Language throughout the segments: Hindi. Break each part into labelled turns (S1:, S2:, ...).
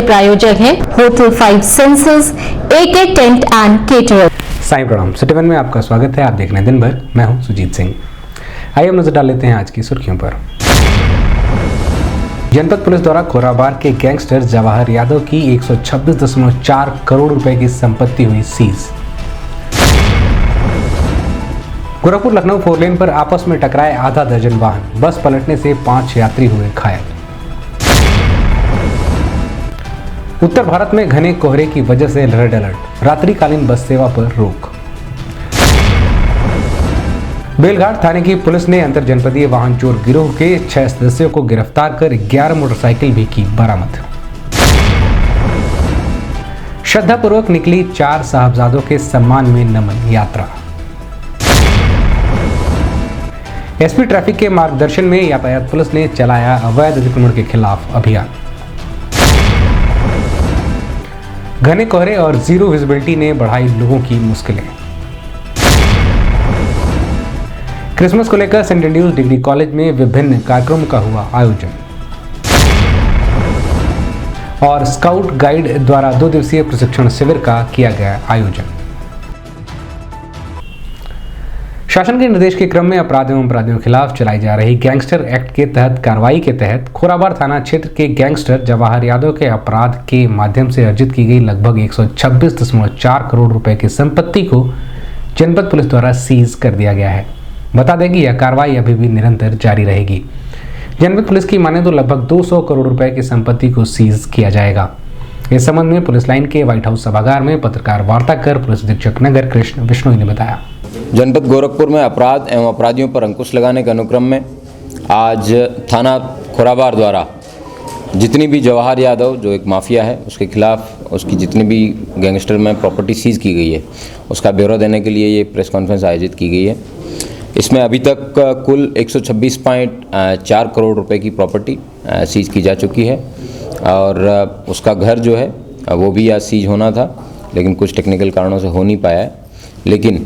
S1: प्रायोजक है hotel 5 senses, AK tent and caterer.
S2: Sai प्रणाम। सिटी वन में आपका स्वागत है। आप देख रहे हैं दिन भर। मैं हूं सुजीत सिंह। आइए हम नजर डाल लेते हैं आज की सुर्खियों पर। जनपद पुलिस द्वारा खोराबार के गैंगस्टर जवाहर यादव की 126.4 करोड़ रुपए की संपत्ति हुई सीज। गोरखपुर लखनऊ 4 लेन पर आपस में टकराए आधा दर्जन वाहन, बस पलटने से 5 यात्री हुए घायल। उत्तर भारत में घने कोहरे की वजह से रेड अलर्ट, रात्रिकालीन बस सेवा पर रोक। बेलघाट थाने की पुलिस ने अंतर जनपदीय वाहन चोर गिरोह के 6 सदस्यों को गिरफ्तार कर 11 मोटरसाइकिल भी की बरामद। श्रद्धापूर्वक निकली 4 साहबजादों के सम्मान में नमन यात्रा। एसपी ट्रैफिक के मार्गदर्शन में यातायात पुलिस ने चलाया अवैध अतिक्रमण के खिलाफ अभियान। घने कोहरे और जीरो विजिबिलिटी ने बढ़ाई लोगों की मुश्किलें। क्रिसमस को लेकर सेंट एंड्रयूज डिग्री कॉलेज में विभिन्न कार्यक्रमों का हुआ आयोजन। और स्काउट गाइड द्वारा 2 दिवसीय प्रशिक्षण शिविर का किया गया आयोजन। शासन के निर्देश के क्रम में अपराध एवं अपराधियों के खिलाफ चलाई जा रही गैंगस्टर एक्ट के तहत कार्रवाई के तहत खोराबार थाना क्षेत्र के गैंगस्टर जवाहर यादव के अपराध के माध्यम से अर्जित की गई लगभग 126.4 करोड़ रुपए की संपत्ति को जनपद पुलिस द्वारा सीज कर दिया गया है। बता दें कि यह कार्रवाई अभी भी निरंतर जारी रहेगी। जनपद पुलिस की माने तो लगभग 200 करोड़ रुपए की संपत्ति को सीज किया जाएगा। इस संबंध में पुलिस लाइन के व्हाइट हाउस सभागार में पत्रकार वार्ता कर पुलिस अधीक्षक नगर कृष्ण बिश्नोई ने बताया।
S3: जनपद गोरखपुर में अपराध एवं अपराधियों पर अंकुश लगाने के अनुक्रम में आज थाना खोराबार द्वारा जितनी भी जवाहर यादव जो एक माफिया है उसके खिलाफ उसकी जितनी भी गैंगस्टर में प्रॉपर्टी सीज की गई है उसका ब्यौरा देने के लिए ये प्रेस कॉन्फ्रेंस आयोजित की गई है। इसमें अभी तक कुल 126.4 करोड़ रुपए की प्रॉपर्टी सीज की जा चुकी है और उसका घर जो है वो भी आज सीज होना था, लेकिन कुछ टेक्निकल कारणों से हो नहीं पाया है। लेकिन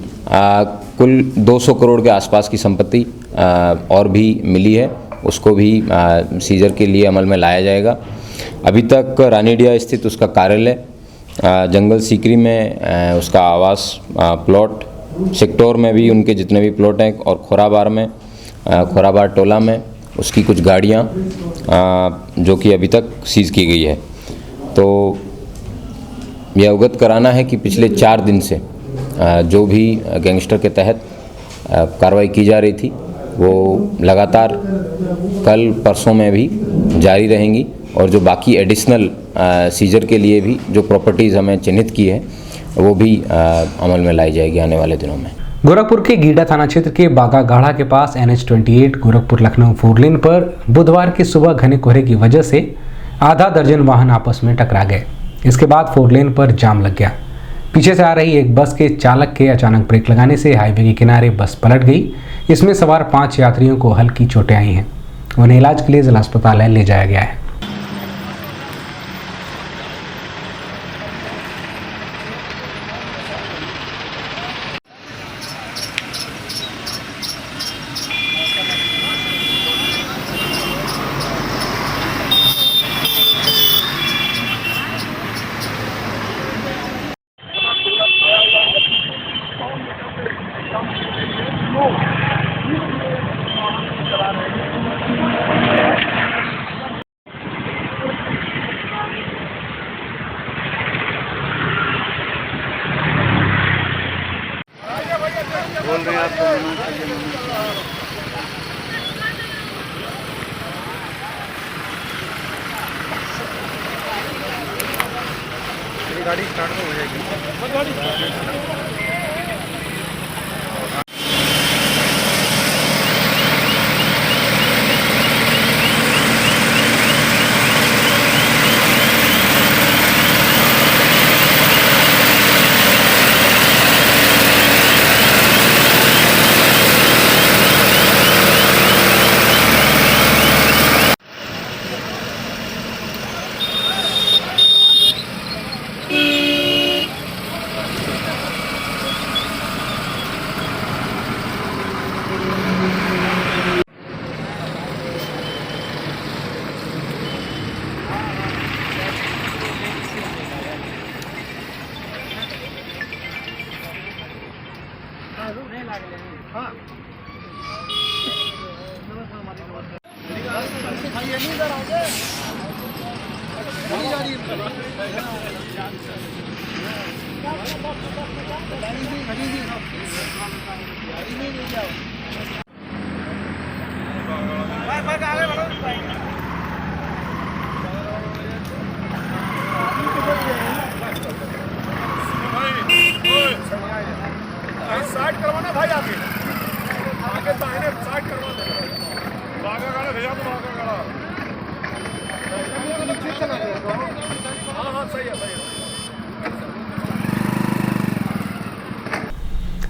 S3: कुल 200 करोड़ के आसपास की संपत्ति और भी मिली है, उसको भी सीजर के लिए अमल में लाया जाएगा। अभी तक रानीडिया स्थित उसका कार्यालय, जंगल सीकरी में उसका आवास प्लॉट, सेक्टोर में भी उनके जितने भी प्लॉट हैं और खोराबार में खोराबार टोला में उसकी कुछ गाड़ियाँ जो कि अभी तक सीज की गई है। तो यह अवगत कराना है कि पिछले 4 दिन से जो भी गैंगस्टर के तहत कार्रवाई की जा रही थी वो लगातार कल परसों में भी जारी रहेंगी और जो बाकी एडिशनल सीजर के लिए भी जो प्रॉपर्टीज़ हमें चिन्हित की है वो भी अमल में लाई जाएगी आने वाले दिनों में।
S2: गोरखपुर के गीडा थाना क्षेत्र के बागा गाढ़ा के पास NH-28 गोरखपुर लखनऊ 4 लेन पर बुधवार की सुबह घने कोहरे की वजह से आधा दर्जन वाहन आपस में टकरा गए। इसके बाद 4 लेन पर जाम लग गया। पीछे से आ रही एक बस के चालक के अचानक ब्रेक लगाने से हाईवे के किनारे बस पलट गई। इसमें सवार 5 यात्रियों को हल्की चोटें आई हैं। उन्हें इलाज के लिए जिला अस्पताल ले जाया गया है।
S4: बोल रहे हैं आपको गाड़ी स्टार्ट तो हो जाएगी। साइड करवाना भाई, आगे आगे दाहिने साइड करवा देना। आगे गाड़ा भेजा तो आगे गाड़ा नीचे चला गया। हाँ हाँ सही है सही है।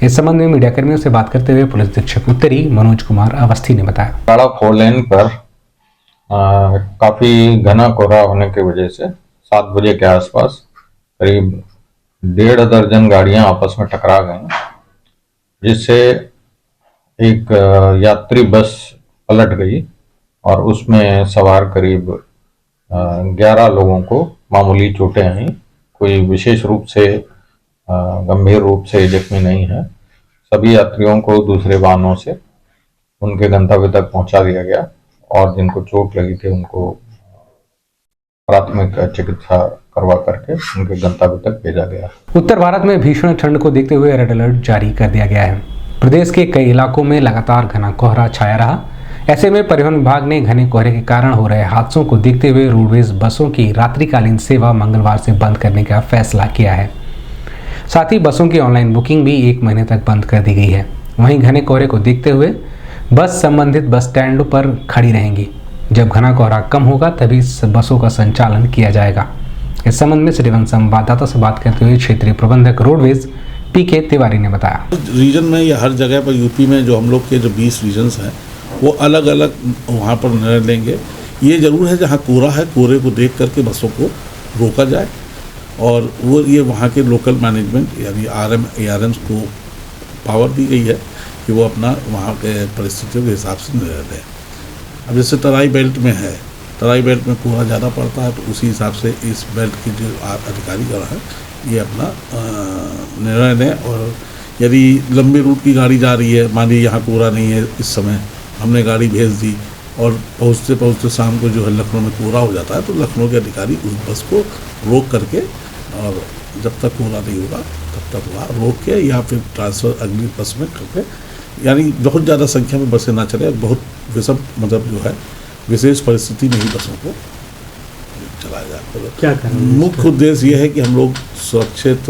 S2: इस संबंध में मीडिया कर्मियों से बात करते हुए पुलिस अधीक्षक उत्तरी मनोज कुमार अवस्थी ने बताया,
S5: काड़ा 4 लेन पर काफी घना कोहरा होने की वजह से 7 बजे के आसपास करीब 1.5 दर्जन गाड़ियां आपस में टकरा गई, जिससे एक यात्री बस पलट गई और उसमें सवार करीब 11 लोगों को मामूली चोटें आई। कोई विशेष रूप से गंभीर रूप से जख्मी नहीं है। सभी यात्रियों को दूसरे वाहनों से उनके गंतव्य तक पहुंचा दिया गया और जिनको चोट लगी थी उनको प्राथमिक चिकित्सा करवा करके उनके गंतव्य तक भेजा गया।
S2: उत्तर भारत में भीषण ठंड को देखते हुए रेड अलर्ट जारी कर दिया गया है। प्रदेश के कई इलाकों में लगातार घना कोहरा छाया रहा। ऐसे में परिवहन विभाग ने घने कोहरे के कारण हो रहे हादसों को देखते हुए रोडवेज बसों की रात्रिकालीन सेवा मंगलवार से बंद करने का फैसला किया है। साथ ही बसों की ऑनलाइन बुकिंग भी 1 महीने तक बंद कर दी गई है। वहीं घने कोहरे को देखते हुए बस संबंधित बस स्टैंडों पर खड़ी रहेंगी। जब घना कोहरा कम होगा तभी बसों का संचालन किया जाएगा। इस संबंध में सिटी वन संवाददाता से बात करते हुए क्षेत्रीय प्रबंधक रोडवेज पीके तिवारी ने बताया,
S6: रीजन में या हर जगह पर यूपी में जो हम लोग के जो 20 रीजन्स हैं वो अलग अलग वहाँ पर निर्णय लेंगे। ये ज़रूर है जहाँ कोहरा है, कोहरे को देख करके बसों को रोका जाए और वो ये वहाँ के लोकल मैनेजमेंट यानी RM ARMs को पावर दी गई है कि वो अपना वहाँ के परिस्थितियों के हिसाब से निर्णय लें। अब जैसे तराई बेल्ट में है, तराई बेल्ट में कोहरा ज़्यादा पड़ता है तो उसी हिसाब से इस बेल्ट के जो अधिकारीगण हैं ये अपना निर्णय लें। और यदि लंबे रूट की गाड़ी जा रही है, मान लीजिए यहाँ कोहरा नहीं है, इस समय हमने गाड़ी भेज दी और पहुँचते पहुँचते शाम को जो है लखनऊ में कोहरा हो जाता है तो लखनऊ के अधिकारी उस बस को रोक करके और जब तक कोहरा नहीं होगा तब तक वहाँ रोक के या फिर ट्रांसफ़र अगली बस में करके, यानी बहुत ज़्यादा संख्या में बसें ना चले, बहुत विषम मतलब जो है विशेष परिस्थिति में ही बसों को चलाया जाए। क्या मुख्य उद्देश्य ये है कि हम लोग सुरक्षित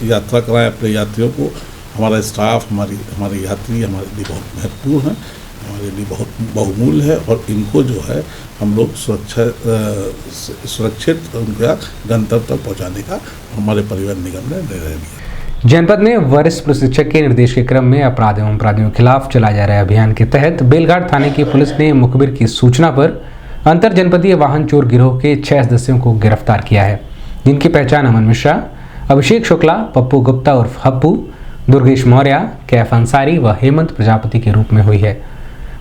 S6: यात्रा कराएं अपने यात्रियों को। हमारा स्टाफ हमारे यात्री हमारे लिए बहुत महत्वपूर्ण है, हमारे लिए बहुत बहुमूल्य है और इनको जो है हम लोग सुरक्षित उनका गंतव्य तक पहुँचाने का हमारे परिवहन निगम ने निर्णय लिया।
S2: जनपद में वरिष्ठ पुलिस अधीक्षक के निर्देश के क्रम में अपराध एवं अपराधियों के खिलाफ चलाए जा रहे अभियान के तहत बेलघाट थाने की पुलिस ने मुखबिर की सूचना पर अंतर जनपदीय वाहन चोर गिरोह के 6 सदस्यों को गिरफ्तार किया है, जिनकी पहचान अमन मिश्रा, अभिषेक शुक्ला, पप्पू गुप्ता उर्फ हप्पू, दुर्गेश मौर्य, कैफ अंसारी व हेमंत प्रजापति के रूप में हुई है।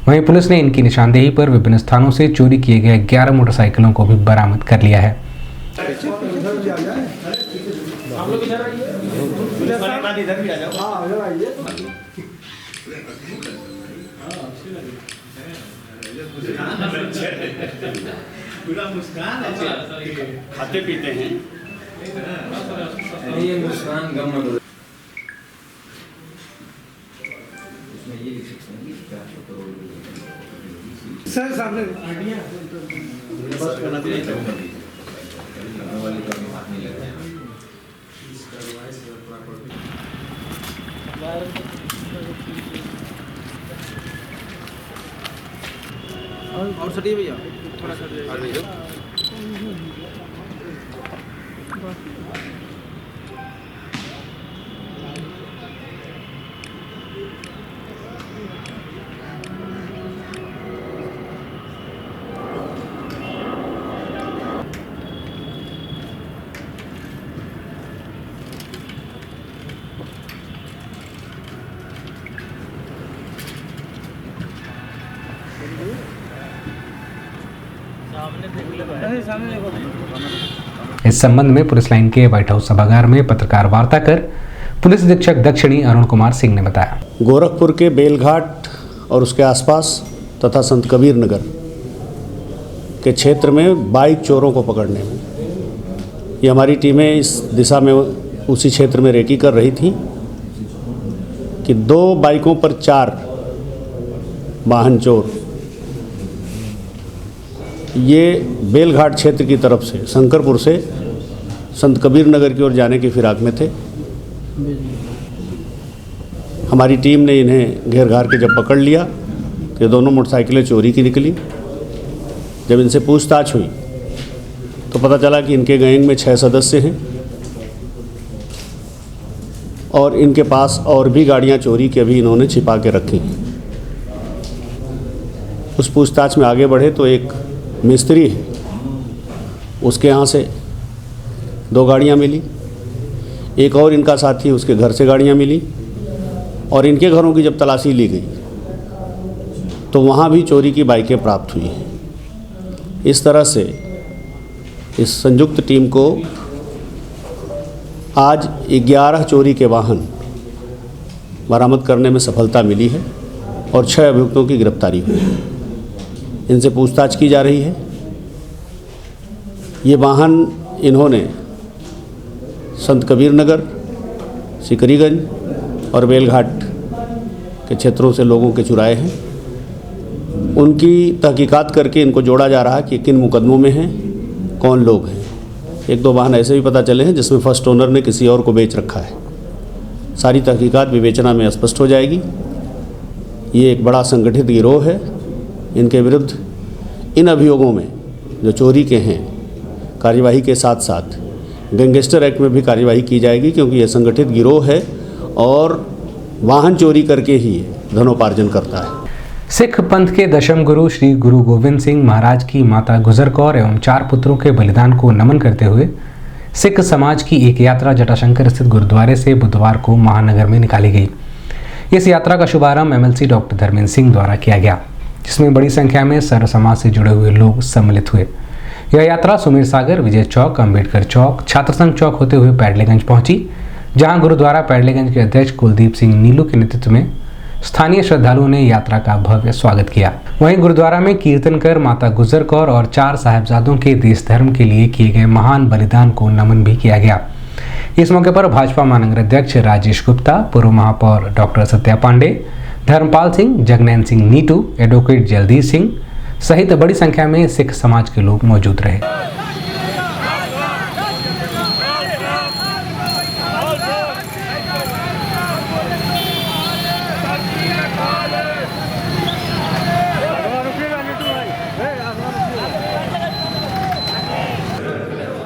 S2: वहीं पुलिस ने इनकी निशानदेही पर विभिन्न स्थानों से चोरी किए गए 11 मोटरसाइकिलों को भी बरामद कर लिया है।
S7: खाते पीते हैं ये मुस्कान गम सर सामने और सटिए भैया थोड़ा सा
S2: इस संबंध में पुलिस लाइन के व्हाइट हाउस सभागार में पत्रकार वार्ता कर पुलिस अधीक्षक दक्षिणी अरुण कुमार सिंह ने बताया,
S8: गोरखपुर के बेलघाट और उसके आसपास तथा संत कबीर नगर के क्षेत्र में बाइक चोरों को पकड़ने में। ये हमारी टीमें इस दिशा में उसी क्षेत्र में रेकी कर रही थी कि 2 बाइकों पर 4 वाहन चोर ये बेलघाट क्षेत्र की तरफ से शंकरपुर से संत कबीर नगर की ओर जाने की फिराक में थे। हमारी टीम ने इन्हें घेर घार के जब पकड़ लिया तो ये दोनों मोटरसाइकिलें चोरी की निकली। जब इनसे पूछताछ हुई तो पता चला कि इनके गैंग में 6 सदस्य हैं और इनके पास और भी गाड़ियां चोरी की अभी इन्होंने छिपा के रखी हैं। उस पूछताछ में आगे बढ़े तो एक मिस्त्री है, उसके यहाँ से 2 गाड़ियाँ मिली। एक और इनका साथी, उसके घर से गाड़ियाँ मिली। और इनके घरों की जब तलाशी ली गई तो वहाँ भी चोरी की बाइकें प्राप्त हुई हैं। इस तरह से इस संयुक्त टीम को आज 11 चोरी के वाहन बरामद करने में सफलता मिली है और 6 अभियुक्तों की गिरफ्तारी हुई है। इनसे पूछताछ की जा रही है। ये वाहन इन्होंने संत कबीर नगर, सिकरीगंज और बेलघाट के क्षेत्रों से लोगों के चुराए हैं। उनकी तहकीकात करके इनको जोड़ा जा रहा है कि किन मुकदमों में हैं, कौन लोग हैं। 1-2 वाहन ऐसे भी पता चले हैं जिसमें फर्स्ट ओनर ने किसी और को बेच रखा है। सारी तहकीकात विवेचना में स्पष्ट हो जाएगी। ये एक बड़ा संगठित गिरोह है। इनके विरुद्ध इन अभियोगों में जो चोरी के हैं कार्यवाही के साथ साथ गैंगस्टर एक्ट में भी कार्यवाही की जाएगी, क्योंकि यह संगठित गिरोह है और वाहन चोरी करके ही धनोपार्जन करता है।
S2: सिख पंथ के दशम गुरु श्री गुरु गोविंद सिंह महाराज की माता गुजर कौर एवं 4 पुत्रों के बलिदान को नमन करते हुए सिख समाज की एक यात्रा जटाशंकर स्थित गुरुद्वारे से बुधवार को महानगर में निकाली गई। इस यात्रा का शुभारंभ एमएलसी डॉक्टर धर्मेंद्र सिंह द्वारा किया गया, जिसमें बड़ी संख्या में सर्व समाज से जुड़े हुए लोग सम्मिलित हुए। यह यात्रा सुमेर सागर, विजय चौक, अंबेडकर चौक, छात्र संघ चौक होते हुए पैडलेगंज पहुंची, जहां गुरुद्वारा पैडलेगंज के अध्यक्ष कुलदीप सिंह नीलू के नेतृत्व में स्थानीय श्रद्धालुओं ने यात्रा का भव्य स्वागत किया। वहीं गुरुद्वारा में कीर्तन कर माता गुजर कौर और 4 साहिबजादों के देश धर्म के लिए किए गए महान बलिदान को नमन भी किया गया। इस मौके पर भाजपा महानगर अध्यक्ष राजेश गुप्ता, पूर्व महापौर डॉक्टर सत्या पांडे, धर्मपाल सिंह, जगनैन सिंह नीटू, एडवोकेट जगदीश सिंह सहित बड़ी संख्या में सिख समाज के लोग मौजूद रहे।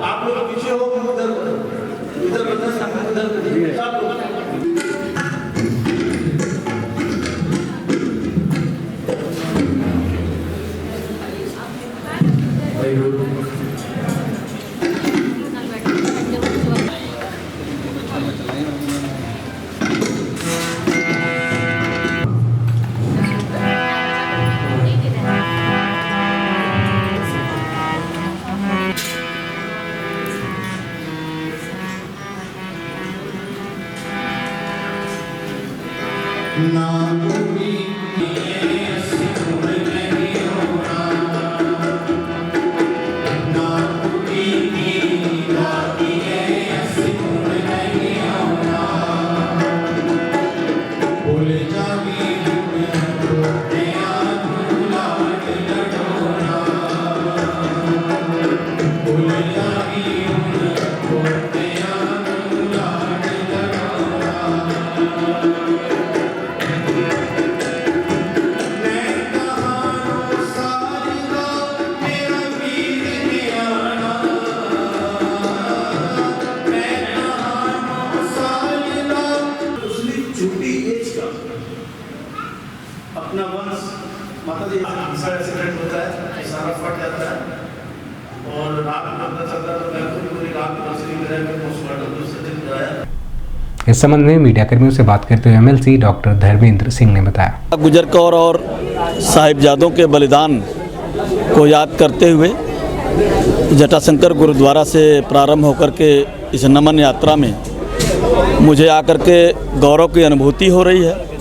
S7: आप लोग पीछे हो, इधर अपना वंश माता जी ऐसा एक्सीडेंट होता है, सारा फट जाता है और रात पता चलता है तो मैं पूरी रात नर्सरी में रहकर पोस्टमार्टम सर्जरी कराया।
S2: इस संबंध में मीडिया कर्मियों से बात करते हुए एमएलसी डॉक्टर धर्मेंद्र सिंह ने बताया,
S9: गुजर कौर और साहिबजादों के बलिदान को याद करते हुए जटाशंकर गुरुद्वारा से प्रारंभ होकर के इस नमन यात्रा में मुझे आकर के गौरव की अनुभूति हो रही है।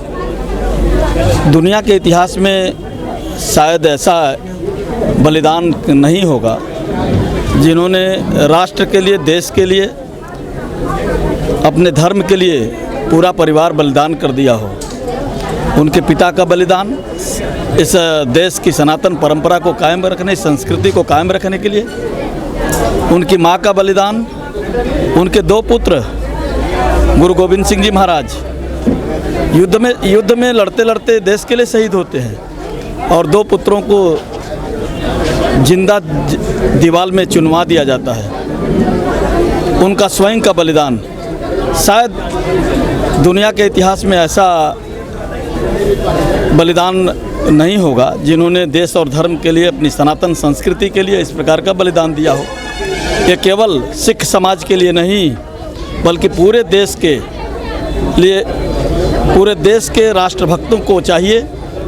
S9: दुनिया के इतिहास में शायद ऐसा बलिदान नहीं होगा जिन्होंने राष्ट्र के लिए, देश के लिए, अपने धर्म के लिए पूरा परिवार बलिदान कर दिया हो। उनके पिता का बलिदान इस देश की सनातन परंपरा को कायम रखने, संस्कृति को कायम रखने के लिए, उनकी माँ का बलिदान, उनके 2 पुत्र गुरु गोविंद सिंह जी महाराज युद्ध में लड़ते लड़ते देश के लिए शहीद होते हैं और 2 पुत्रों को जिंदा दीवार में चुनवा दिया जाता है। उनका स्वयं का बलिदान, शायद दुनिया के इतिहास में ऐसा बलिदान नहीं होगा जिन्होंने देश और धर्म के लिए, अपनी सनातन संस्कृति के लिए इस प्रकार का बलिदान दिया हो। ये केवल सिख समाज के लिए नहीं बल्कि पूरे देश के लिए, पूरे देश के राष्ट्रभक्तों को चाहिए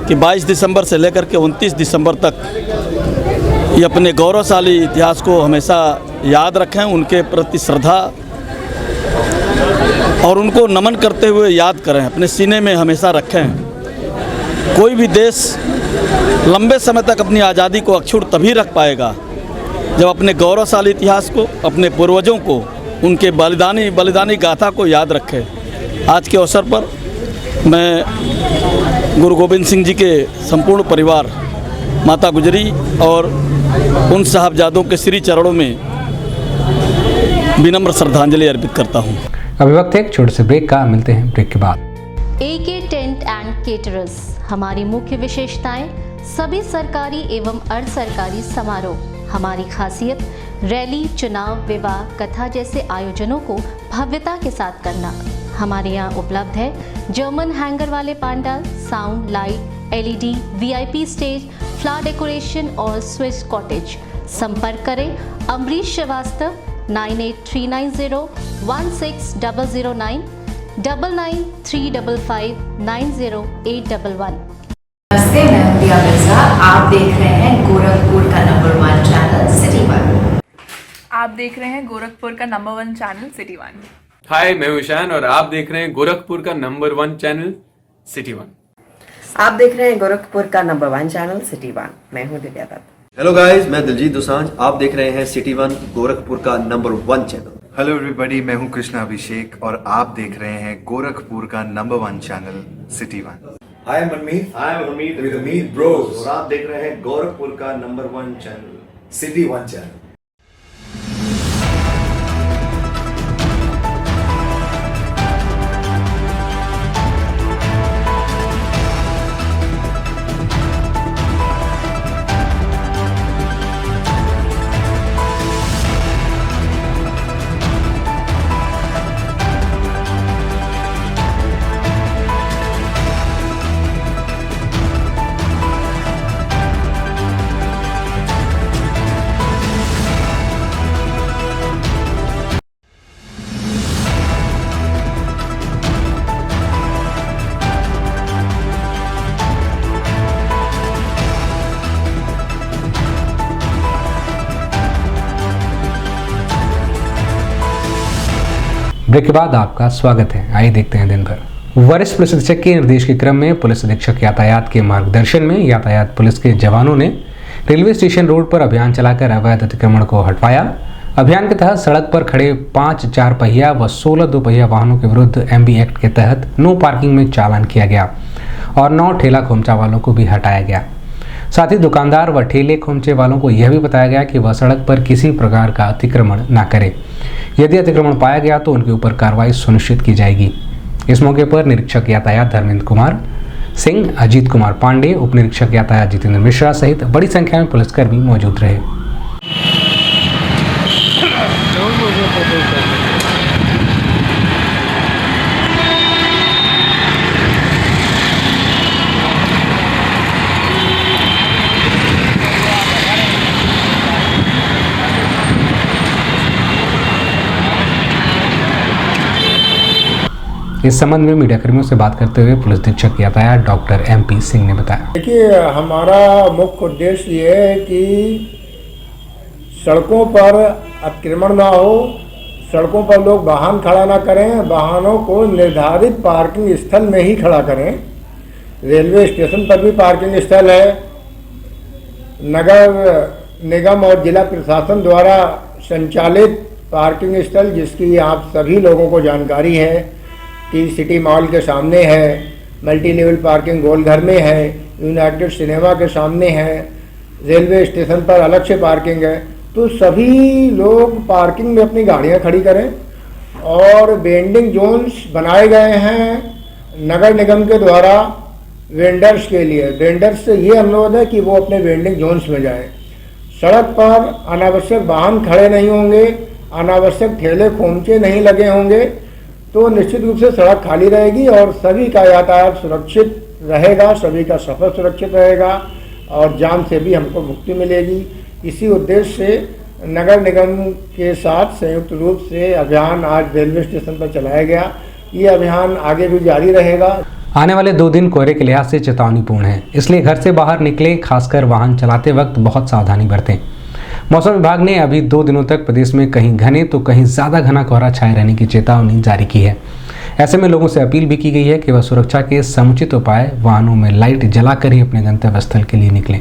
S9: कि 22 दिसंबर से लेकर के 29 दिसंबर तक ये अपने गौरवशाली इतिहास को हमेशा याद रखें, उनके प्रति श्रद्धा और उनको नमन करते हुए याद करें, अपने सीने में हमेशा रखें। कोई भी देश लंबे समय तक अपनी आज़ादी को अक्षुण्ण तभी रख पाएगा जब अपने गौरवशाली इतिहास को, अपने पूर्वजों को, उनके बलिदानी गाथा को याद रखे। आज के अवसर पर मैं गुरु गोविंद सिंह जी के संपूर्ण परिवार, माता गुजरी और उन साहबजादों के श्री चरणों में विनम्र श्रद्धांजलि अर्पित करता हूँ।
S2: अभी वक्त है एक छोटे से ब्रेक का, मिलते हैं ब्रेक के बाद।
S1: AK टेंट एंड केटरर्स, हमारी मुख्य विशेषताएं सभी सरकारी एवं अर्ध सरकारी समारोह। हमारी खासियत रैली, चुनाव, विवाह, कथा जैसे आयोजनों को भव्यता के साथ करना। हमारे यहाँ उपलब्ध है जर्मन हैंगर वाले pandal, sound, light, LED, VIP stage, flower decoration और स्विस कॉटेज। संपर्क करें अमरीश श्रीवास्तव 9839016009 9935590811।
S10: नमस्ते, मैं हूं दिया मिर्जा। आप देख रहे हैं गोरखपुर का नंबर 1 चैनल सिटी 1।
S11: आप देख रहे हैं गोरखपुर का नंबर 1 चैनल सिटी 1।
S12: हाय, मैं हूं ईशान और आप देख रहे हैं गोरखपुर का नंबर 1 चैनल सिटी 1।
S10: आप देख रहे हैं गोरखपुर का नंबर 1 चैनल सिटी 1। मैं हूं दिव्या दत्त।
S13: हेलो गाइस, मैं दिलजीत दोसांझ। आप देख रहे हैं सिटी 1 गोरखपुर का नंबर 1 चैनल।
S14: हेलो एवरीबॉडी, मैं हूं कृष्णा अभिषेक और आप देख रहे हैं गोरखपुर का number 1 channel city 1।
S15: Hi, I'm Manmeet। Hi, I'm Hamid with Hamid Bros। और आप देख रहे हैं गोरखपुर का number 1 channel city 1 channel.
S2: Break के बाद आपका स्वागत है। आइए देखते हैं दिन भर। वरिष्ठ पुलिस अधीक्षक के निर्देश के क्रम में पुलिस अधीक्षक यातायात के मार्गदर्शन में यातायात पुलिस के जवानों ने रेलवे स्टेशन रोड पर अभियान चलाकर अवैध अतिक्रमण को हटवाया। अभियान के तहत सड़क पर खड़े 5 4 पहिया व 16 2 पहिया वाहनों के विरुद्ध MB एक्ट के तहत नो पार्किंग में चालान किया गया और 9 ठेला खोमचा वालों को भी हटाया गया। साथ ही दुकानदार व ठेले खोमचे वालों को यह भी बताया गया कि वह सड़क पर किसी प्रकार का अतिक्रमण न करें। यदि अतिक्रमण पाया गया तो उनके ऊपर कार्रवाई सुनिश्चित की जाएगी। इस मौके पर निरीक्षक यातायात धर्मेंद्र कुमार सिंह, अजीत कुमार पांडे, उप निरीक्षक यातायात जितेंद्र मिश्रा सहित बड़ी संख्या में पुलिसकर्मी मौजूद रहे। इस संबंध में मीडिया कर्मियों से बात करते हुए पुलिस अधीक्षक यातायात डॉक्टर MP सिंह ने बताया।
S16: देखिए, हमारा मुख्य उद्देश्य ये है कि सड़कों पर अतिक्रमण ना हो, सड़कों पर लोग वाहन खड़ा ना करें, वाहनों को निर्धारित पार्किंग स्थल में ही खड़ा करें। रेलवे स्टेशन पर भी पार्किंग स्थल है, नगर निगम और जिला प्रशासन द्वारा संचालित पार्किंग स्थल, जिसकी आप सभी लोगों को जानकारी है कि सिटी मॉल के सामने है, मल्टी लेवल पार्किंग गोलघर में है, यूनाइटेड सिनेमा के सामने है, रेलवे स्टेशन पर अलग से पार्किंग है। तो सभी लोग पार्किंग में अपनी गाड़ियां खड़ी करें और वेंडिंग जोन्स बनाए गए हैं नगर निगम के द्वारा वेंडर्स के लिए। वेंडर्स से ये अनुरोध है कि वो अपने वेंडिंग जोन्स में जाएं। सड़क पर अनावश्यक वाहन खड़े नहीं होंगे, अनावश्यक ठेले खोमचे नहीं लगे होंगे, तो निश्चित रूप से सड़क खाली रहेगी और सभी का यातायात सुरक्षित रहेगा, सभी का सफ़र सुरक्षित रहेगा और जाम से भी हमको मुक्ति मिलेगी। इसी उद्देश्य से नगर निगम के साथ संयुक्त रूप से अभियान आज रेलवे स्टेशन पर चलाया गया। ये अभियान आगे भी जारी रहेगा।
S2: आने वाले 2 दिन कोहरे के लिहाज से चेतावनीपूर्ण है, इसलिए घर से बाहर निकलें, खासकर वाहन चलाते वक्त बहुत सावधानी बरतें। मौसम विभाग ने अभी 2 दिनों तक प्रदेश में कहीं घने तो कहीं ज़्यादा घना कोहरा छाए रहने की चेतावनी जारी की है। ऐसे में लोगों से अपील भी की गई है कि वह सुरक्षा के समुचित उपाय वाहनों में लाइट जलाकर ही अपने गंतव्य स्थल के लिए निकलें।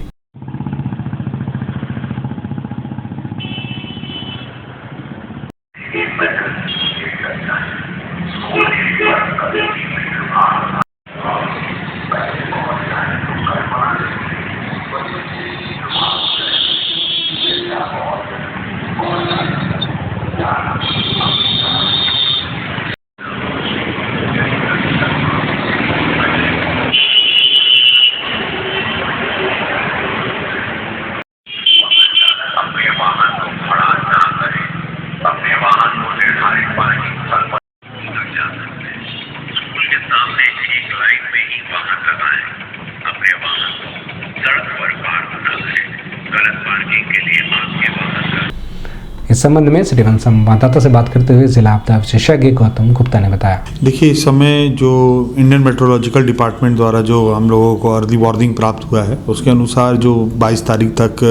S2: इस संबंध में सिटी वन संवाददाता से बात करते हुए जिला आपदा विशेषज्ञ गौतम गुप्ता ने बताया।
S6: देखिए, इस समय जो इंडियन मेट्रोलॉजिकल डिपार्टमेंट द्वारा जो हम लोगों को अर्ली वार्निंग प्राप्त हुआ है, उसके अनुसार जो 22 तारीख तक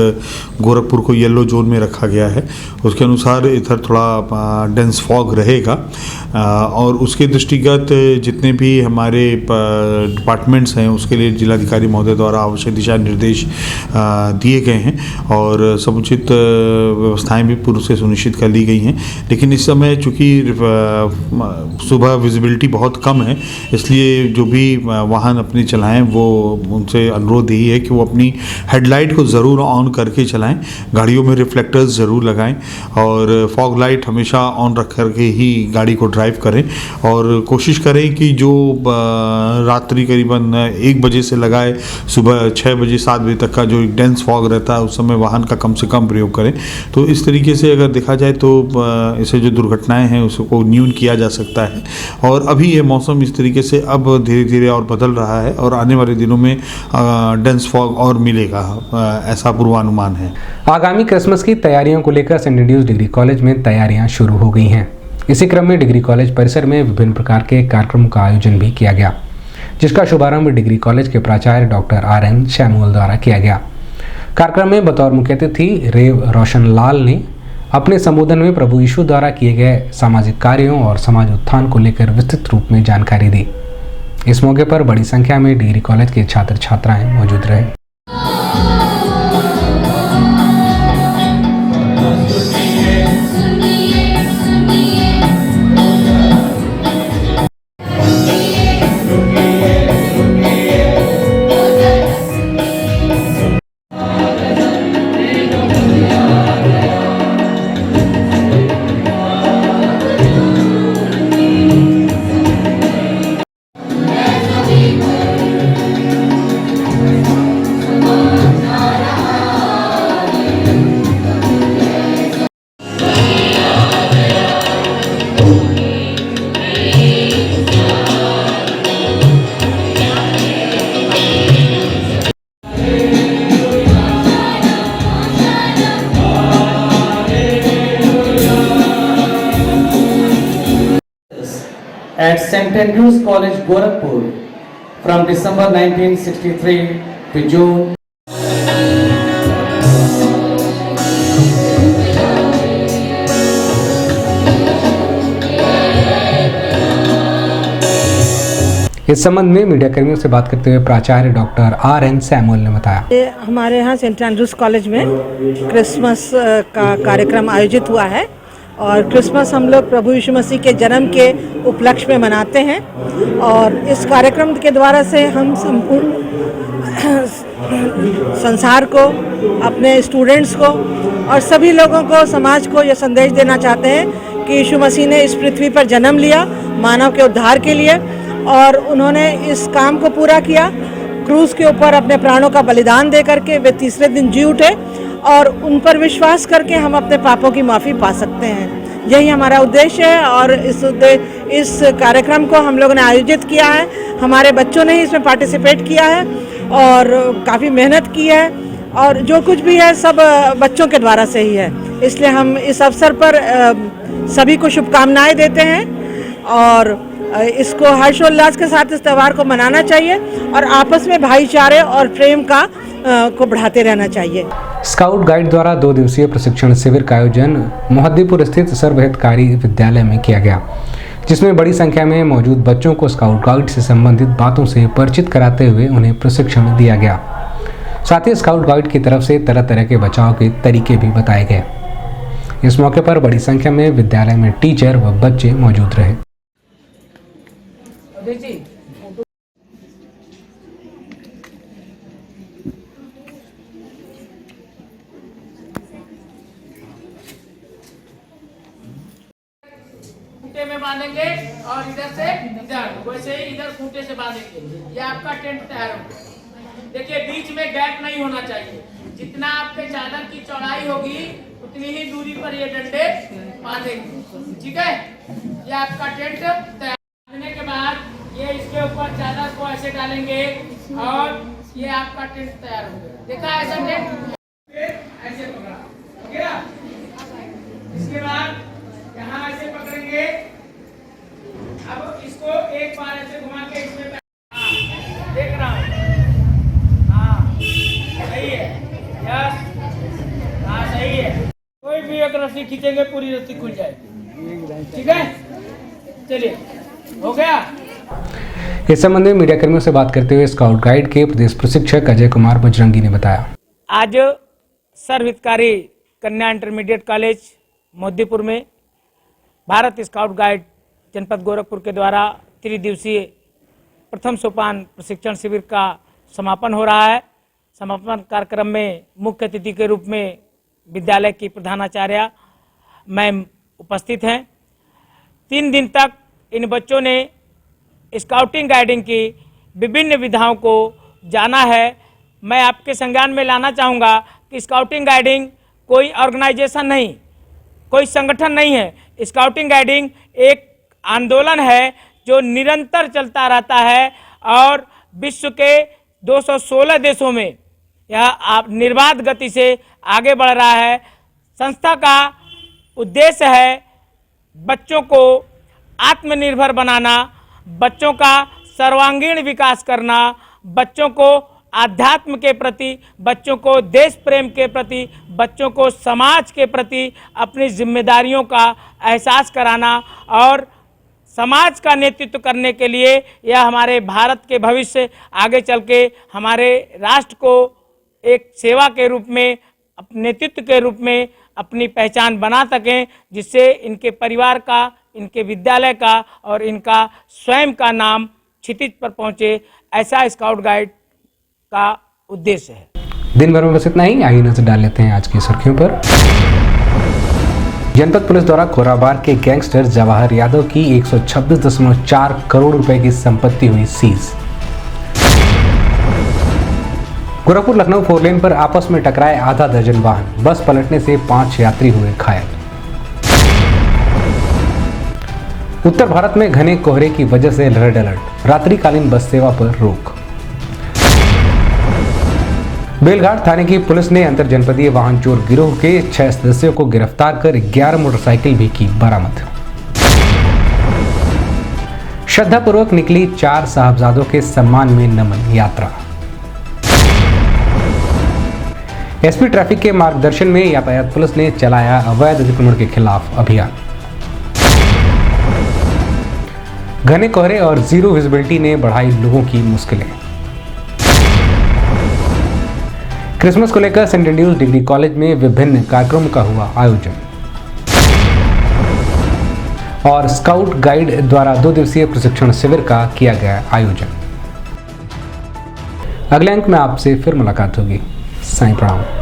S6: गोरखपुर को येलो जोन में रखा गया है, उसके अनुसार इधर थोड़ा डेंस फॉग रहेगा और उसके दृष्टिगत जितने भी हमारे डिपार्टमेंट्स हैं उसके लिए जिलाधिकारी महोदय द्वारा आवश्यक दिशा निर्देश दिए गए हैं और समुचित व्यवस्थाएं भी पूर्व से सुनिश्चित कर ली गई हैं। लेकिन इस समय चूँकि सुबह विजिबिलिटी बहुत कम है, इसलिए जो भी वाहन अपने चलाएं वो उनसे अनुरोध यही है कि वो अपनी हेडलाइट को ज़रूर ऑन करके चलाएं, गाड़ियों में रिफ्लेक्टर्स ज़रूर लगाएं और फॉग लाइट हमेशा ऑन रख करके ही गाड़ी को ड्राइव करें और कोशिश करें कि जो रात्रि करीबन 1 बजे से लगाए सुबह 6 बजे 7 बजे तक का जो एक डेंस फॉग रहता है उस समय वाहन का कम से कम प्रयोग करें। तो इस तरीके से अगर देखा जाए तो इससे जो दुर्घटनाएं हैं उसको न्यून किया जा सकता है और अभी ये मौसम इस तरीके से अब धीरे धीरे और बदल रहा है और आने वाले दिनों में डेंस फॉग और मिलेगा, ऐसा पूर्वानुमान है।
S2: आगामी क्रिसमस की तैयारियों को लेकर सेंट एंड्रयूज डिग्री कॉलेज में तैयारियां शुरू हो गई हैं। इसी क्रम में डिग्री कॉलेज परिसर में विभिन्न प्रकार के कार्यक्रमों का आयोजन भी किया गया, जिसका शुभारंभ डिग्री कॉलेज के प्राचार्य डॉक्टर RN शैमुअल द्वारा किया गया। कार्यक्रम में बतौर मुख्य अतिथि रेव रोशन लाल ने अपने संबोधन में प्रभु यीशु द्वारा किए गए सामाजिक कार्यों और समाज उत्थान को लेकर विस्तृत रूप में जानकारी दी। इस मौके पर बड़ी संख्या में डिग्री कॉलेज के छात्र छात्राएं मौजूद रहे।
S17: at St. Andrews College, Gorakhpur from December 1963 to June.
S2: इस संबंध में मीडिया कर्मियों से बात करते हुए प्राचार्य डॉक्टर RN सैमुअल ने बताया,
S18: हमारे यहाँ सेंट एंड्रूज कॉलेज में क्रिसमस का कार्यक्रम आयोजित हुआ है और क्रिसमस हम लोग प्रभु यीशु मसीह के जन्म के उपलक्ष्य में मनाते हैं और इस कार्यक्रम के द्वारा से हम संपूर्ण संसार को, अपने स्टूडेंट्स को और सभी लोगों को, समाज को यह संदेश देना चाहते हैं कि यीशु मसीह ने इस पृथ्वी पर जन्म लिया मानव के उद्धार के लिए और उन्होंने इस काम को पूरा किया। क्रूस के ऊपर अपने प्राणों का बलिदान दे करके वे तीसरे दिन जी उठे और उन पर विश्वास करके हम अपने पापों की माफ़ी पा सकते हैं। यही हमारा उद्देश्य है और इस कार्यक्रम को हम लोगों ने आयोजित किया है। हमारे बच्चों ने ही इसमें पार्टिसिपेट किया है और काफ़ी मेहनत की है और जो कुछ भी है सब बच्चों के द्वारा से ही है। इसलिए हम इस अवसर पर सभी को शुभकामनाएं देते हैं और इसको हर्षोल्लास के साथ इस त्यौहार को मनाना चाहिए और आपस में भाईचारे और प्रेम को बढ़ाते रहना चाहिए।
S2: स्काउट गाइड द्वारा 2 दिवसीय प्रशिक्षण शिविर का आयोजन मोहद्दीपुर स्थित सर्वहितकारी विद्यालय में किया गया, जिसमें बड़ी संख्या में मौजूद बच्चों को स्काउट गाइड से संबंधित बातों से परिचित कराते हुए उन्हें प्रशिक्षण दिया गया। साथ ही स्काउट गाइड की तरफ से तरह तरह के बचाव के तरीके भी बताए गए। इस मौके पर बड़ी संख्या में विद्यालय में टीचर व बच्चे मौजूद रहे।
S19: खूंटे में बांधेंगे और इधर से इधर, वैसे ही इधर खूंटे से बांधेंगे। ये आपका टेंट तैयार होगा। देखिए बीच में गैप नहीं होना चाहिए। जितना आपके चादर की चौड़ाई होगी उतनी ही दूरी पर ये डंडे बांधेंगे। ठीक है, ये आपका टेंट तैयार करने के बाद ये इसके ऊपर चादर को ऐसे डालेंगे और ये आपका टेंट तैयार हो गया। देखा ऐसा टेंट ऐसे पकड़ा, इसके बाद यहाँ ऐसे पकड़ेंगे। अब इसको एक बार ऐसे घुमा के इसमें देख रहा हूँ। हाँ सही है, यस, हाँ सही है। कोई भी एक रस्सी खींचेंगे पूरी रस्सी खुल जाएगी। ठीक है, चलिए हो गया।
S2: इस संबंध में मीडिया कर्मियों से बात करते हुए स्काउट गाइड के प्रदेश प्रशिक्षक अजय कुमार बजरंगी ने बताया,
S19: आज सर्वहितकारी कन्या इंटरमीडिएट कॉलेज मोहद्दीपुर में भारत स्काउट गाइड जनपद गोरखपुर के द्वारा 3 दिवसीय प्रथम सोपान प्रशिक्षण शिविर का समापन हो रहा है। समापन कार्यक्रम में मुख्य अतिथि के रूप में विद्यालय की प्रधानाचार्य मैम उपस्थित हैं। 3 दिन तक इन बच्चों ने स्काउटिंग गाइडिंग की विभिन्न विधाओं को जाना है। मैं आपके संज्ञान में लाना चाहूँगा कि स्काउटिंग गाइडिंग कोई ऑर्गेनाइजेशन नहीं, कोई संगठन नहीं है। स्काउटिंग गाइडिंग एक आंदोलन है जो निरंतर चलता रहता है और विश्व के 216 देशों में यह निर्बाध गति से आगे बढ़ रहा है। संस्था का उद्देश्य है बच्चों को आत्मनिर्भर बनाना, बच्चों का सर्वांगीण विकास करना, बच्चों को आध्यात्म के प्रति, बच्चों को देश प्रेम के प्रति, बच्चों को समाज के प्रति अपनी जिम्मेदारियों का एहसास कराना और समाज का नेतृत्व करने के लिए यह हमारे भारत के भविष्य आगे चल के हमारे राष्ट्र को एक सेवा के रूप में, नेतृत्व के रूप में अपनी पहचान बना सकें, जिससे इनके परिवार का, इनके विद्यालय का और इनका स्वयं का नाम क्षितिज पर पहुंचे। ऐसा स्काउट गाइड का उद्देश्य है।
S2: दिन भर में बस इतना ही। आइए नजर डाल लेते हैं आज की सुर्खियों पर। जनपद पुलिस द्वारा खोराबार के गैंगस्टर जवाहर यादव की 126.4 करोड़ रुपए की संपत्ति हुई सीज। गोरखपुर लखनऊ 4 लेन पर आपस में टकराए आधा दर्जन वाहन, बस पलटने से 5 यात्री हुए घायल। उत्तर भारत में घने कोहरे की वजह से रेड अलर्ट, रात्रिकालीन बस सेवा पर रोक। बेलघाट थाने की पुलिस ने अंतर जनपदीय वाहन चोर गिरोह के 6 सदस्यों को गिरफ्तार कर 11 मोटरसाइकिल भी की बरामद। श्रद्धापूर्वक निकली 4 साहबजादों के सम्मान में नमन यात्रा। एसपी ट्रैफिक के मार्गदर्शन में यातायात पुलिस ने चलाया अवैध अतिक्रमण के खिलाफ अभियान। घने कोहरे और जीरो विजिबिलिटी ने बढ़ाई लोगों की मुश्किलें। क्रिसमस को लेकर सेंट एंड्रूज डिग्री कॉलेज में विभिन्न कार्यक्रमों का हुआ आयोजन और स्काउट गाइड द्वारा 2 दिवसीय प्रशिक्षण शिविर का किया गया आयोजन। अगले अंक में आपसे फिर मुलाकात होगी। साईं प्रणाम।